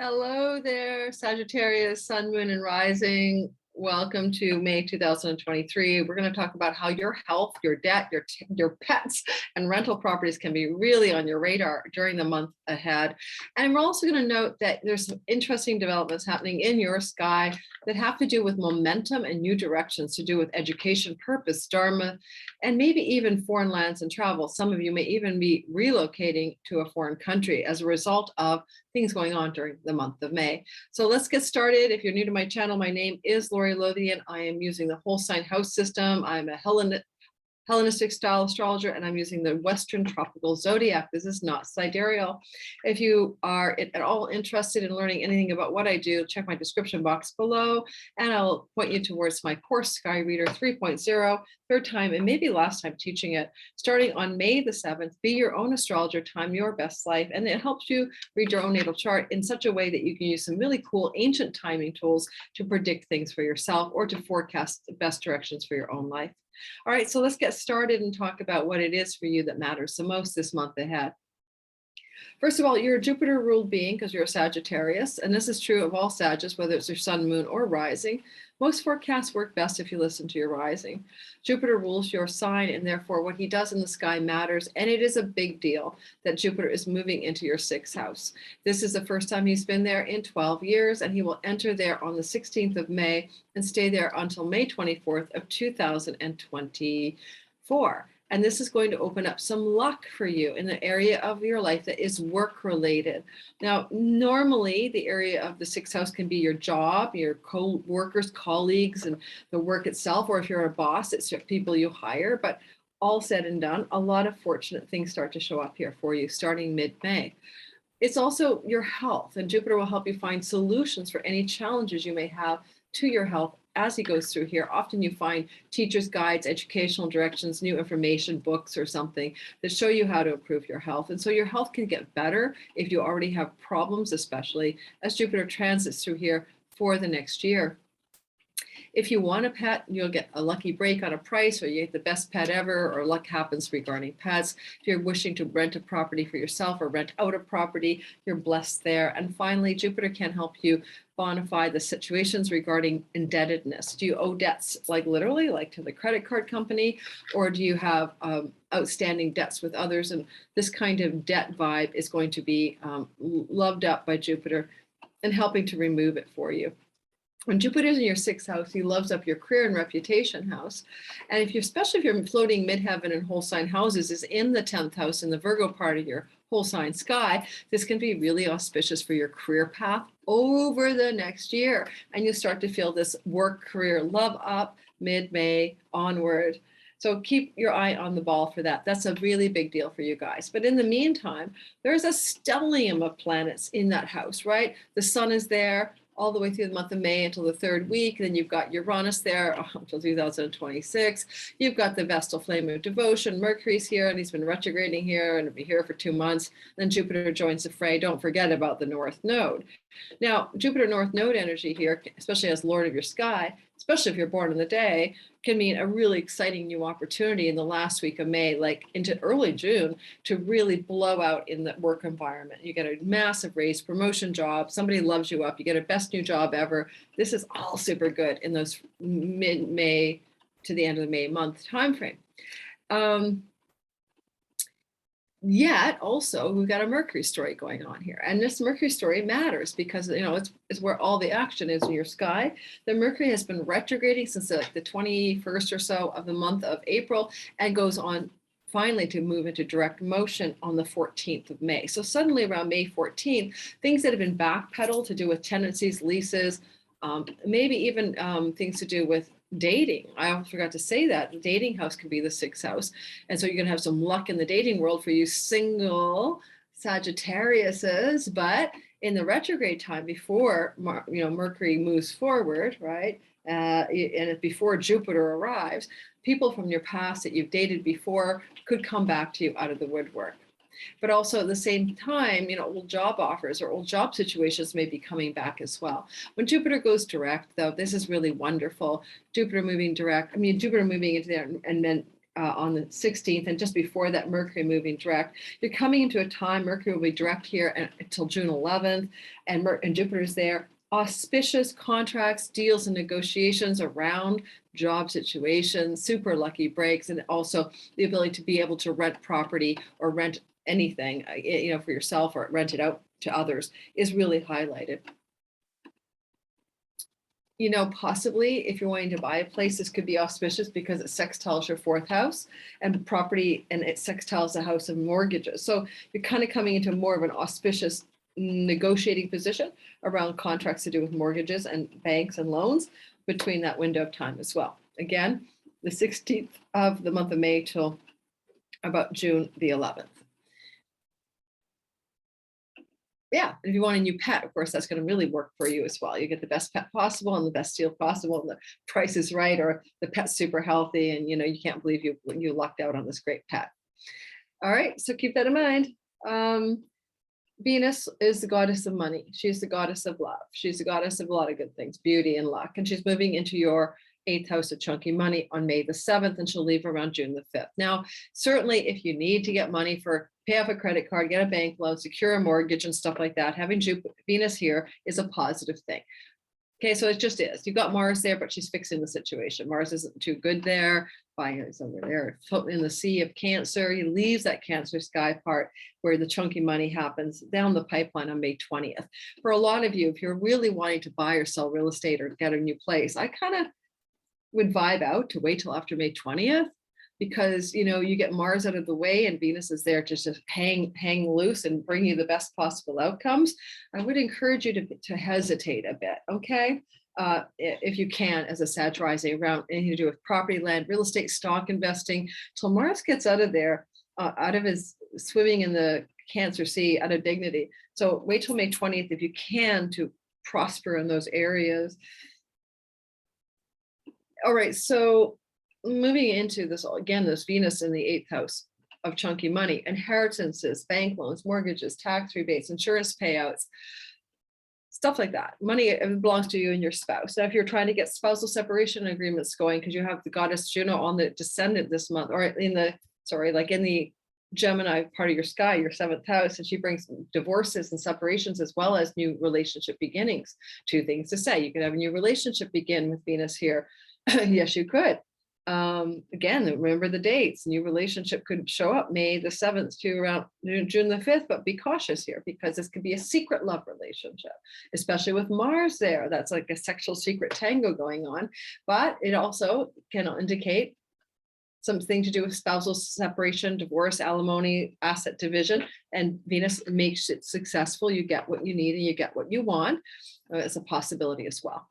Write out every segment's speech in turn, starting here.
Hello there, Sagittarius, Sun, Moon, and Rising. Welcome to May 2023. We're going to talk about how your health, your debt, your pets, and rental properties can be really on your radar during the month ahead. And we're also going to note that there's some interesting developments happening in your sky that have to do with momentum and new directions to do with education, purpose, dharma, and maybe even foreign lands and travel. Some of you may even be relocating to a foreign country as a result of things going on during the month of May. So let's get started. If you're new to my channel, my name is Lori Lothian. I am using the whole sign house system. I'm a Hellenistic style astrologer, and I'm using the Western tropical zodiac. This is not sidereal. If you are at all interested in learning anything about what I do, check my description box below, and I'll point you towards my course, Sky Reader 3.0, third time and maybe last time teaching it, starting on May the 7th. Be your own astrologer, time your best life, and it helps you read your own natal chart in such a way that you can use some really cool ancient timing tools to predict things for yourself or to forecast the best directions for your own life. All right, so let's get started and talk about what it is for you that matters the most this month ahead. First of all, you're a Jupiter ruled being because you're a Sagittarius, and this is true of all Sagittarius, whether it's your sun, moon, or rising. Most forecasts work best if you listen to your rising. Jupiter rules your sign, and therefore what he does in the sky matters, and it is a big deal that Jupiter is moving into your sixth house. This is the first time he's been there in 12 years, and he will enter there on the 16th of May and stay there until May 24th of 2024. And this is going to open up some luck for you in the area of your life that is work related. Now, normally the area of the sixth house can be your job, your co-workers, colleagues, and the work itself, or if you're a boss, it's people you hire. But all said and done, a lot of fortunate things start to show up here for you starting mid-May. It's also your health, and Jupiter will help you find solutions for any challenges you may have to your health as he goes through here. Often you find teachers' guides, educational directions, new information, books or something that show you how to improve your health. And so your health can get better if you already have problems, especially as Jupiter transits through here for the next year. If you want a pet, you'll get a lucky break on a price, or you get the best pet ever, or luck happens regarding pets. If you're wishing to rent a property for yourself or rent out a property, you're blessed there. And finally, Jupiter can help you bonify the situations regarding indebtedness. Do you owe debts, like literally, like to the credit card company, or do you have outstanding debts with others? And this kind of debt vibe is going to be loved up by Jupiter and helping to remove it for you. When Jupiter's in your sixth house, he loves up your career and reputation house. And if you're, especially if you're floating midheaven and whole sign houses is in the 10th house in the Virgo part of your whole sign sky, this can be really auspicious for your career path over the next year. And you start to feel this work career love up mid-May onward. So keep your eye on the ball for that. That's a really big deal for you guys. But in the meantime, there's a stellium of planets in that house, right? The sun is there all the way through the month of May until the third week. Then you've got Uranus there until 2026. You've got the Vestal flame of devotion. Mercury's here, and he's been retrograding here, and it'll be here for 2 months. Then Jupiter joins the fray. Don't forget about the North Node. Now, Jupiter North Node energy here, especially as Lord of your sky, especially if you're born in the day, can mean a really exciting new opportunity in the last week of May, like into early June, to really blow out in the work environment. You get a massive raise, promotion job, somebody loves you up, you get a best new job ever. This is all super good in those mid-May to the end of the May month timeframe. Yet also we've got a Mercury story going on here, and this Mercury story matters because it's where all the action is in your sky. The Mercury has been retrograding since like the 21st or so of the month of April, and goes on finally to move into direct motion on the 14th of May. So suddenly around May 14th, things that have been backpedaled to do with tenancies, leases, maybe even things to do with dating. I almost forgot to say that the dating house can be the sixth house. And so you're going to have some luck in the dating world for you single Sagittariuses. But in the retrograde time, before Mercury moves forward, right? And before Jupiter arrives, people from your past that you've dated before could come back to you out of the woodwork. But also at the same time, old job offers or old job situations may be coming back as well. When Jupiter goes direct, though, this is really wonderful. Jupiter moving direct, Jupiter moving into there and then on the 16th, and just before that, Mercury moving direct. You're coming into a time, Mercury will be direct here until June 11th, and Jupiter's there. Auspicious contracts, deals, and negotiations around job situations, super lucky breaks, and also the ability to be able to rent property or rent anything, for yourself or rent it out to others is really highlighted. Possibly if you're wanting to buy a place, this could be auspicious because it sextiles your fourth house and property, and it sextiles the house of mortgages. So you're kind of coming into more of an auspicious negotiating position around contracts to do with mortgages and banks and loans between that window of time as well. Again, the 16th of the month of May till about June the 11th. Yeah, if you want a new pet, of course, that's going to really work for you as well. You get the best pet possible and the best deal possible, and the price is right, or the pet's super healthy, and you can't believe you lucked out on this great pet. All right, so keep that in mind. Venus is the goddess of money. She's the goddess of love. She's the goddess of a lot of good things, beauty and luck, and she's moving into your 8th house of chunky money on May the 7th, and she'll leave around June the 5th. Now, certainly if you need to get money for pay off a credit card, get a bank loan, secure a mortgage and stuff like that, having Venus here is a positive thing. Okay, so it just is. You've got Mars there, but she's fixing the situation. Mars isn't too good there. Fire is over there, floating in the sea of Cancer. He leaves that Cancer sky part where the chunky money happens down the pipeline on May 20th. For a lot of you, if you're really wanting to buy or sell real estate or get a new place, I kind of would vibe out to wait till after May 20th, because you get Mars out of the way and Venus is there to just hang loose and bring you the best possible outcomes. I would encourage you to hesitate a bit, okay? If you can, as a Sag rising, around anything to do with property, land, real estate, stock investing, till Mars gets out of there, out of his swimming in the Cancer Sea, out of dignity. So wait till May 20th if you can to prosper in those areas. All right, so moving into this, again, this Venus in the 8th house of chunky money, inheritances, bank loans, mortgages, tax rebates, insurance payouts, stuff like that. Money belongs to you and your spouse. Now, if you're trying to get spousal separation agreements going, because you have the goddess Juno on the descendant this month, or in the Gemini part of your sky, your 7th house, and she brings divorces and separations as well as new relationship beginnings. Two things to say. You can have a new relationship begin with Venus here. Yes, you could. Again, remember the dates. New relationship could show up May the 7th to around June the 5th, but be cautious here because this could be a secret love relationship, especially with Mars there. That's like a sexual secret tango going on, but it also can indicate something to do with spousal separation, divorce, alimony, asset division, and Venus makes it successful. You get what you need and you get what you want. It's a possibility as well.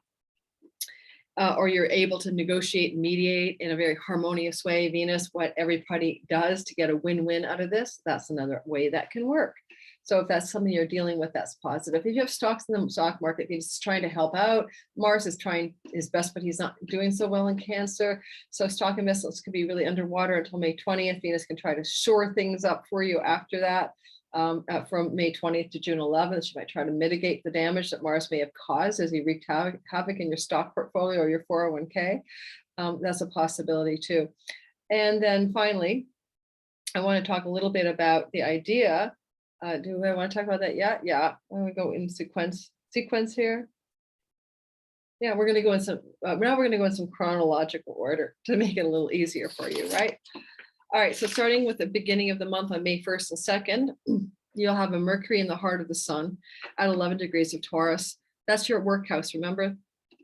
Or you're able to negotiate and mediate in a very harmonious way. Venus, what everybody does to get a win-win out of this, that's another way that can work. So if that's something you're dealing with, that's positive. If you have stocks in the stock market, Venus is trying to help out. Mars is trying his best, but he's not doing so well in Cancer. So stock investments could be really underwater until May 20th. Venus can try to shore things up for you after that. From May 20th to June 11th, she might try to mitigate the damage that Mars may have caused as he wreaked havoc in your stock portfolio or your 401k. That's a possibility too. And then finally, I want to talk a little bit about the idea. Do I want to talk about that yet? Yeah, I'm going to go in sequence here. Yeah, we're going to go in some, now we're going to go in some chronological order to make it a little easier for you, right? All right, so starting with the beginning of the month on May 1st and 2nd, you'll have a Mercury in the heart of the sun at 11 degrees of Taurus. That's your work house, remember?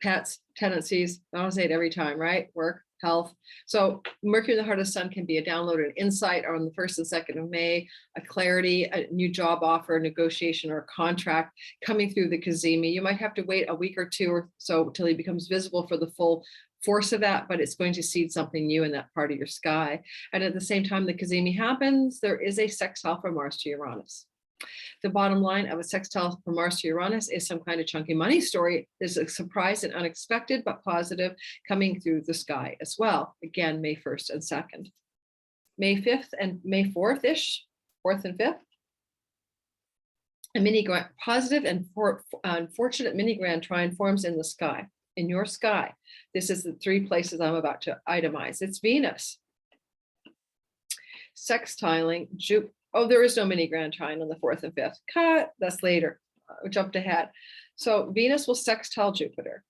Pets, tendencies, I don't say it every time, right? Work, health. So Mercury in the heart of the sun can be a download, an insight on the 1st and 2nd of May, a clarity, a new job offer, negotiation, or a contract coming through the Cazimi. You might have to wait a week or two or so till he becomes visible for the full force of that, but it's going to seed something new in that part of your sky. And at the same time the Cazimi happens, there is a sextile from Mars to Uranus. The bottom line of a sextile from Mars to Uranus is some kind of chunky money story. There's a surprise and unexpected, but positive coming through the sky as well. Again, May 1st and 2nd. May 5th and May 4th-ish, 4th and 5th. A mini positive and unfortunate mini grand trine forms in the sky. In your sky. This is the 3 places I'm about to itemize. It's Venus. sextiling Jupiter. Oh, there is no mini grand trine on the 4th and 5th. Cut, that's later. We jumped ahead. So Venus will sextile Jupiter.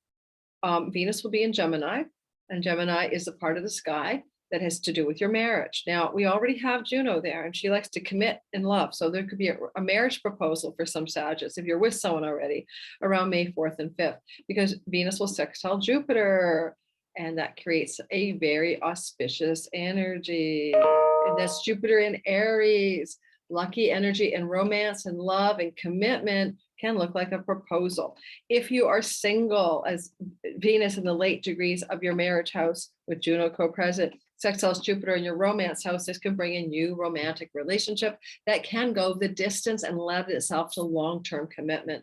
Venus will be in Gemini, and Gemini is a part of the sky that has to do with your marriage. Now, we already have Juno there, and she likes to commit in love. So there could be a marriage proposal for some Sagittarius, if you're with someone already, around May 4th and 5th, because Venus will sextile Jupiter, and that creates a very auspicious energy. And that's Jupiter in Aries. Lucky energy and romance and love and commitment can look like a proposal. If you are single, as Venus in the late degrees of your marriage house with Juno co-present, sextiles Jupiter in your romance house, this can bring a new romantic relationship that can go the distance and lend itself to long-term commitment.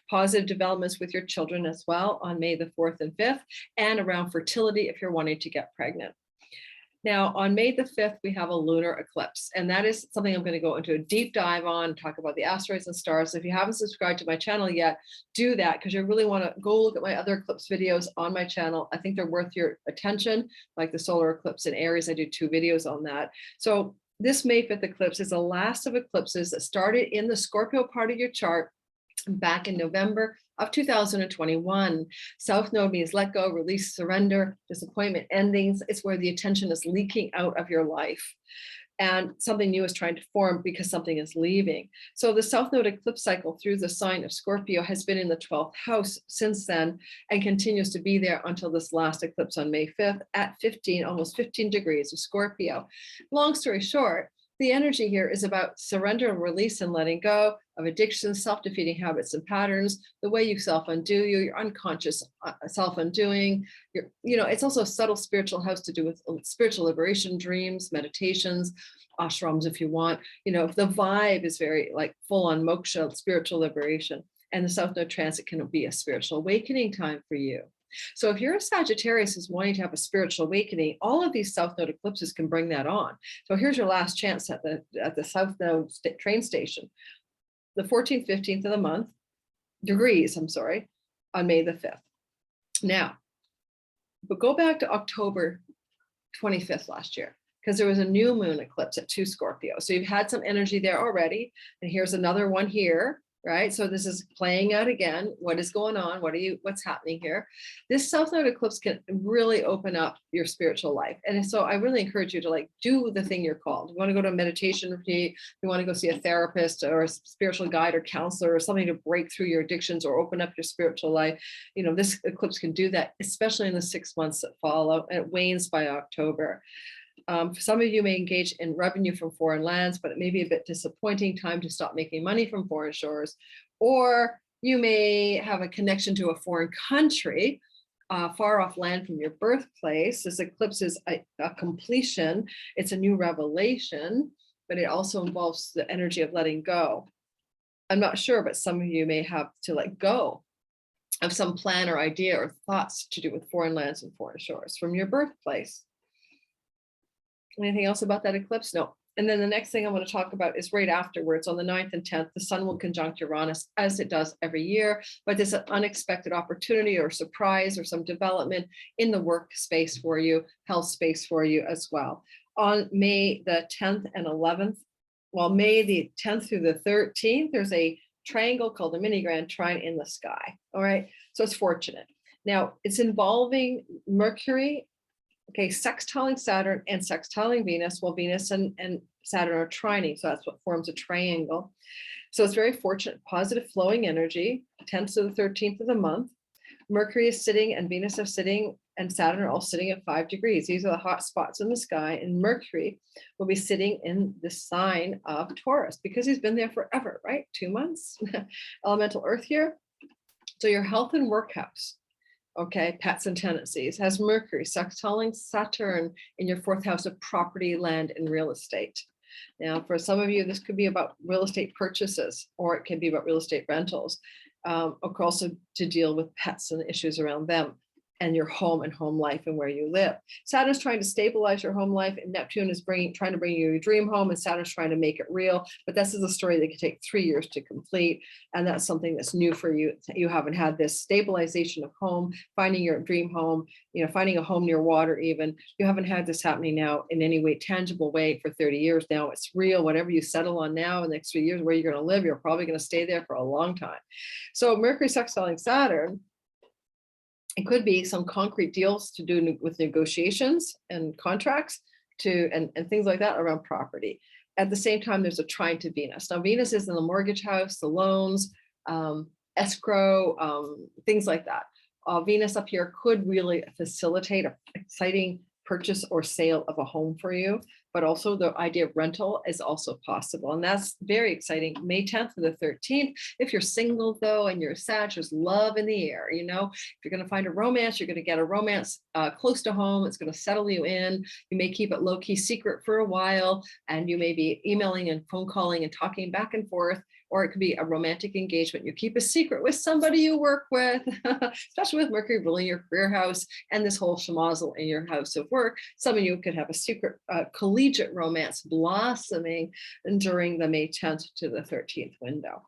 Positive developments with your children as well on May the 4th and 5th, and around fertility if you're wanting to get pregnant. Now, on May the 5th, we have a lunar eclipse, and that is something I'm going to go into a deep dive on, talk about the asteroids and stars. So if you haven't subscribed to my channel yet, do that, because you really want to go look at my other eclipse videos on my channel. I think they're worth your attention, like the solar eclipse in Aries. I do 2 videos on that. So this May 5th eclipse is the last of eclipses that started in the Scorpio part of your chart back in November of 2021. South Node means let go, release, surrender, disappointment, endings. It's where the attention is leaking out of your life. And something new is trying to form because something is leaving. So the South Node eclipse cycle through the sign of Scorpio has been in the 12th house since then, and continues to be there until this last eclipse on May 5th at almost 15 degrees of Scorpio. Long story short, the energy here is about surrender and release and letting go of addictions, self-defeating habits and patterns, the way you self-undo your unconscious self-undoing. It's also a subtle spiritual house to do with spiritual liberation, dreams, meditations, ashrams if you want. The vibe is very like full-on moksha, spiritual liberation. And the South Node transit can be a spiritual awakening time for you. So if you're a Sagittarius who's wanting to have a spiritual awakening, all of these South Node eclipses can bring that on. So here's your last chance at the South Node train station, the 14th, 15th of the month, on May the 5th. Now, but go back to October 25th last year, because there was a new moon eclipse at 2 Scorpio. So you've had some energy there already. And here's another one here. Right? So this is playing out again. What is going on? What's happening here? This South Node eclipse can really open up your spiritual life. And so I really encourage you to do the thing you're called. You want to go to a meditation retreat, you want to go see a therapist or a spiritual guide or counselor or something to break through your addictions or open up your spiritual life. This eclipse can do that, especially in the 6 months that follow, and it wanes by October. Some of you may engage in revenue from foreign lands, but it may be a bit disappointing time to stop making money from foreign shores. Or you may have a connection to a foreign country, far off land from your birthplace. This eclipse is a completion. It's a new revelation, but it also involves the energy of letting go. I'm not sure, but some of you may have to let go of some plan or idea or thoughts to do with foreign lands and foreign shores from your birthplace. Anything else about that eclipse? No. And then the next thing I want to talk about is right afterwards on the 9th and 10th, the sun will conjunct Uranus as it does every year, but there's an unexpected opportunity or surprise or some development in the work space for you, health space for you as well. On May the 10th and 11th, May the 10th through the 13th, there's a triangle called the mini grand trine in the sky. All right. So it's fortunate. Now it's involving Mercury, sextiling Saturn and sextiling Venus. Well, Venus and Saturn are trining, so that's what forms a triangle. So it's very fortunate, positive flowing energy, 10th to the 13th of the month. Mercury is sitting and Venus are sitting and Saturn are all sitting at 5 degrees. These are the hot spots in the sky, and Mercury will be sitting in the sign of Taurus because he's been there forever, right? 2 months. Elemental Earth here. So your health and work house, pets and tenancies, has Mercury sextiling Saturn in your 4th house of property, land, and real estate. Now, for some of you, this could be about real estate purchases, or it can be about real estate rentals, or also to deal with pets and issues around them. and your home and home life and where you live. Saturn's trying to stabilize your home life, and Neptune is trying to bring you your dream home, and Saturn's trying to make it real. But this is a story that can take 3 years to complete, and that's something that's new for you. You haven't had this stabilization of home, finding your dream home, finding a home near water even. You haven't had this happening now in any way, tangible way for 30 years now. It's real. Whatever you settle on now in the next 3 years, where you're going to live, you're probably going to stay there for a long time. So Mercury sextiling Saturn, it could be some concrete deals to do with negotiations and contracts and things like that around property. At the same time, there's a trine to Venus. Now, Venus is in the mortgage house, the loans, escrow, things like that. Venus up here could really facilitate an exciting purchase or sale of a home for you, but also the idea of rental is also possible. And that's very exciting. May 10th to the 13th. If you're single though, and you're a Sag, there's love in the air. If you're going to find a romance, you're going to get a romance close to home. It's going to settle you in. You may keep it low-key secret for a while, and you may be emailing and phone calling and talking back and forth, or it could be a romantic engagement. You keep a secret with somebody you work with, especially with Mercury ruling your career house and this whole schmozzle in your house of work. Some of you could have a secret collegiate romance blossoming during the May 10th to the 13th window.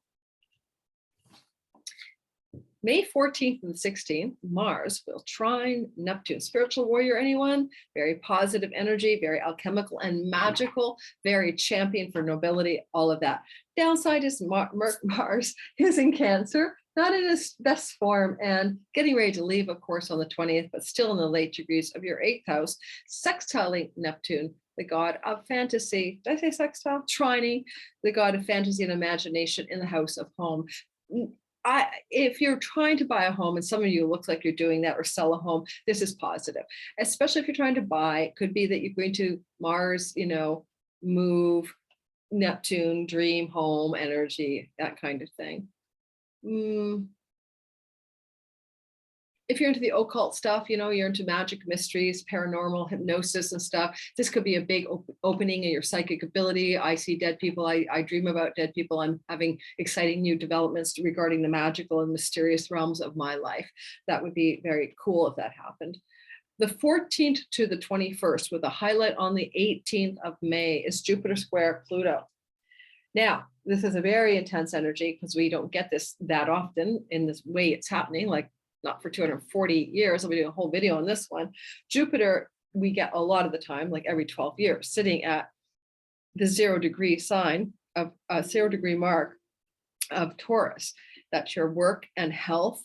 May 14th and 16th, Mars will trine Neptune. Spiritual warrior, anyone? Very positive energy, very alchemical and magical, very champion for nobility, all of that. Downside is Mars is in Cancer, not in its best form, and getting ready to leave, of course, on the 20th, but still in the late degrees of your 8th house, sextiling Neptune, the god of fantasy. Did I say sextile? Trining, the god of fantasy and imagination in the house of home. If you're trying to buy a home, and some of you looks like you're doing that, or sell a home, this is positive, especially if you're trying to buy. It could be that you're going to Mars, move, Neptune, dream home energy, that kind of thing. If you're into the occult stuff, you're into magic, mysteries, paranormal, hypnosis and stuff, this could be a big opening in your psychic ability. I see dead people. I dream about dead people. I'm having exciting new developments regarding the magical and mysterious realms of my life. That would be very cool if that happened. The 14th to the 21st, with a highlight on the 18th of May, is Jupiter square Pluto. Now, this is a very intense energy because we don't get this that often in this way it's happening, like not for 240 years. I'll be doing a whole video on this one. Jupiter, we get a lot of the time, like every 12 years, sitting at the 0 degree sign of 0 degree mark of Taurus. That's your work and health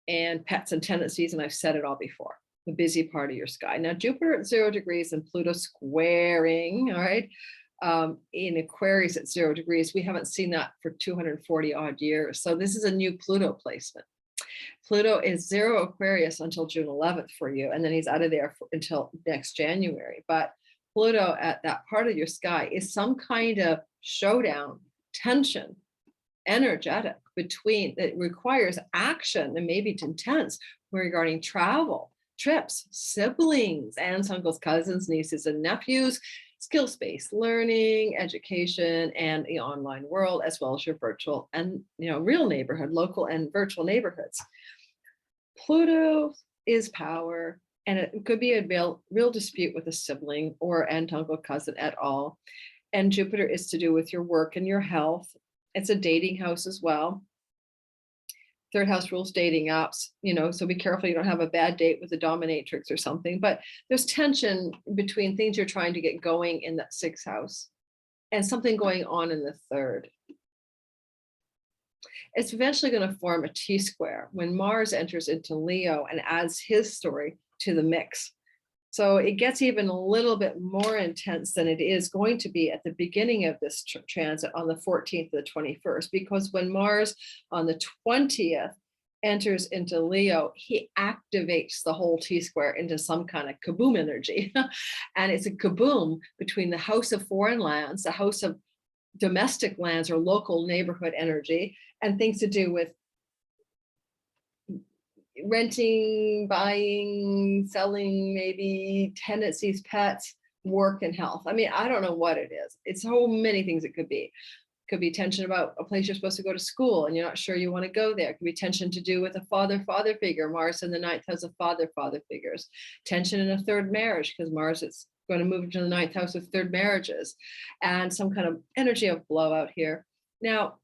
and pets and tendencies. And I've said it all before, the busy part of your sky. Now, Jupiter at 0 degrees and Pluto squaring, all right, in Aquarius at 0 degrees. We haven't seen that for 240 odd years. So this is a new Pluto placement. Pluto is 0 Aquarius until June 11th for you, and then he's out of there until next January. But Pluto at that part of your sky is some kind of showdown, tension, energetic between, that requires action and maybe it's intense regarding travel, trips, siblings, aunts, uncles, cousins, nieces, and nephews, skills-based learning, education, and the online world, as well as your virtual and real neighborhood, local and virtual neighborhoods. Pluto is power, and it could be a real dispute with a sibling or aunt, uncle, cousin at all. And Jupiter is to do with your work and your health. It's a dating house as well. Third house rules dating apps, so be careful you don't have a bad date with a dominatrix or something. But there's tension between things you're trying to get going in that 6th house and something going on in the 3rd. It's eventually going to form a T-square when Mars enters into Leo and adds his story to the mix. So it gets even a little bit more intense than it is going to be at the beginning of this transit on the 14th to the 21st, because when Mars on the 20th enters into Leo, he activates the whole T-square into some kind of kaboom energy. And it's a kaboom between the house of foreign lands, the house of domestic lands or local neighborhood energy, and things to do with renting, buying, selling, maybe tendencies, pets, work, and health. I mean, I don't know what it is. It's so many things it could be. Could be tension about a place you're supposed to go to school and you're not sure you want to go there. Could be tension to do with a father figure. Mars in the ninth house of father figures. Tension in a third marriage, because Mars is going to move into the ninth house of third marriages, and some kind of energy of blowout here. Now,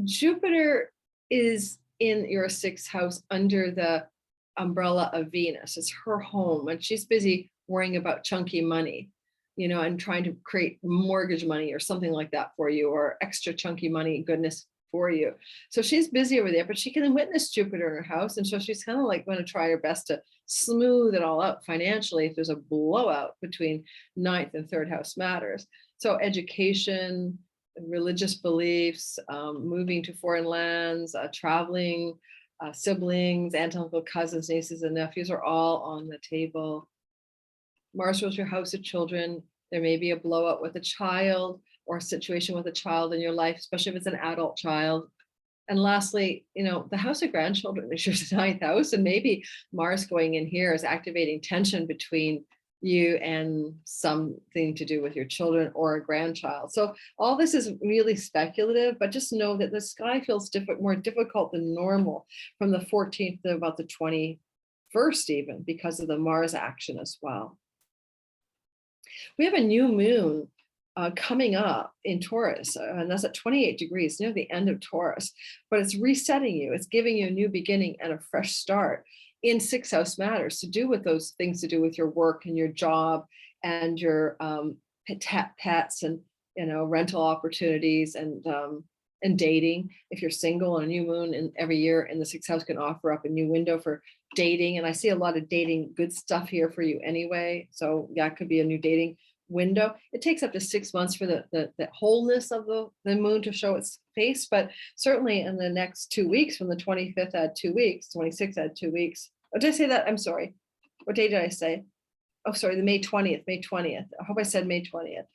Jupiter is in your sixth house under the umbrella of Venus. It's her home, and she's busy worrying about chunky money, and trying to create mortgage money or something like that for you, or extra chunky money goodness for you. So she's busy over there, but she can witness Jupiter in her house. And so she's kind of like going to try her best to smooth it all out financially if there's a blowout between ninth and third house matters. So education, religious beliefs, moving to foreign lands, traveling, siblings, aunt, uncle, cousins, nieces, and nephews are all on the table. Mars rules your house of children. There may be a blowout with a child or a situation with a child in your life, especially if it's an adult child. And lastly, the house of grandchildren is your ninth house, and maybe Mars going in here is activating tension between you and something to do with your children or a grandchild. So all this is really speculative, but just know that the sky feels more difficult than normal from the 14th to about the 21st even, because of the Mars action as well. We have a new moon coming up in Taurus, and that's at 28 degrees near the end of Taurus, but it's resetting you. It's giving you a new beginning and a fresh start in sixth house matters to do with those things to do with your work and your job and your pets and rental opportunities and dating. If you're single, and a new moon and every year in the sixth house can offer up a new window for dating. And I see a lot of dating good stuff here for you anyway. So that could be a new dating window. It takes up to 6 months for the wholeness of the moon to show its face, but certainly in the next 2 weeks, from the 25th add 2 weeks, 26th add 2 weeks. Oh, did I say that? I'm sorry. What day did I say? Oh, sorry, the May 20th. I hope I said May 20th.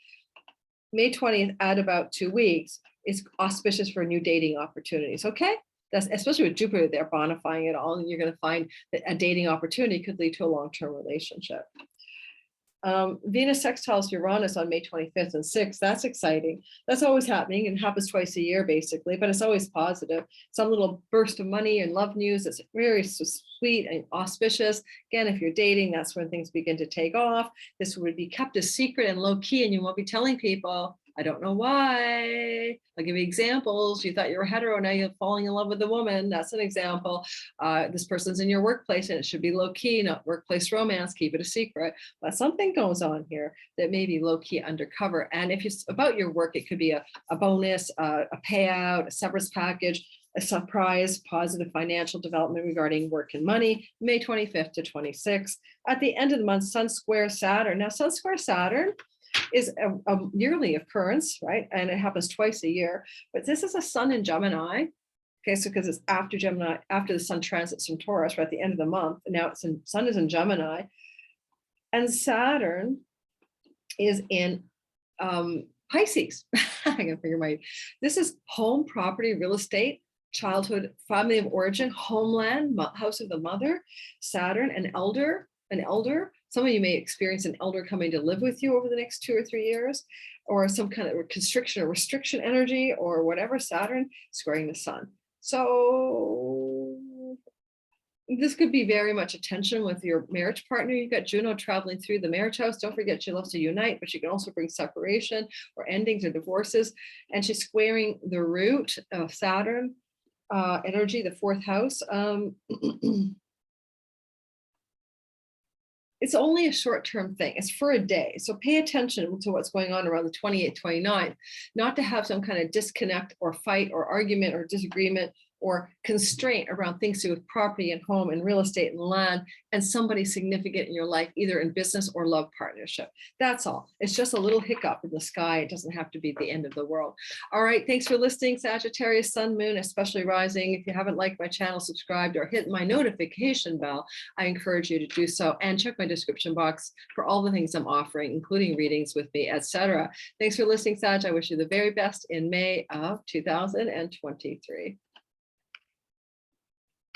May 20th add about 2 weeks is auspicious for new dating opportunities. Okay. That's especially with Jupiter there bonifying it all, and you're going to find that a dating opportunity could lead to a long-term relationship. Venus sextiles Uranus on May 25th and 6th. That's exciting. That's always happening and happens twice a year, basically, but it's always positive. Some little burst of money and love news. It's very sweet and auspicious. Again, if you're dating, that's when things begin to take off. This would be kept a secret and low key, and you won't be telling people. I don't know why. I'll give you examples. You thought you were hetero, now you're falling in love with a woman. That's an example. This person's in your workplace, and it should be low key, not workplace romance. Keep it a secret. But something goes on here that may be low key undercover. And if it's about your work, it could be a bonus, a payout, a severance package, a surprise, positive financial development regarding work and money, May 25th to 26th. At the end of the month, Sun square Saturn. Now, Sun square Saturn is a yearly occurrence, right? And it happens twice a year, but this is a Sun in Gemini. Okay, so because it's after Gemini, after the Sun transits from Taurus, right at the end of the month, and now Sun is in Gemini, and Saturn is in Pisces. I gotta figure this is home, property, real estate, childhood, family of origin, homeland, house of the mother, Saturn, an elder. Some of you may experience an elder coming to live with you over the next 2 or 3 years, or some kind of constriction or restriction energy, or whatever. Saturn squaring the Sun. So this could be very much a tension with your marriage partner. You've got Juno traveling through the marriage house. Don't forget, she loves to unite, but she can also bring separation or endings or divorces. And she's squaring the root of Saturn energy, the fourth house. It's only a short-term thing. It's for a day. So pay attention to what's going on around the 28th, 29th, not to have some kind of disconnect or fight or argument or disagreement or constraint around things to do with property and home and real estate and land and somebody significant in your life, either in business or love partnership. That's all. It's just a little hiccup in the sky. It doesn't have to be the end of the world. All right. Thanks for listening, Sagittarius, Sun, Moon, especially rising. If you haven't liked my channel, subscribed, or hit my notification bell, I encourage you to do so, and check my description box for all the things I'm offering, including readings with me, etc. Thanks for listening, Sag. I wish you the very best in May of 2023.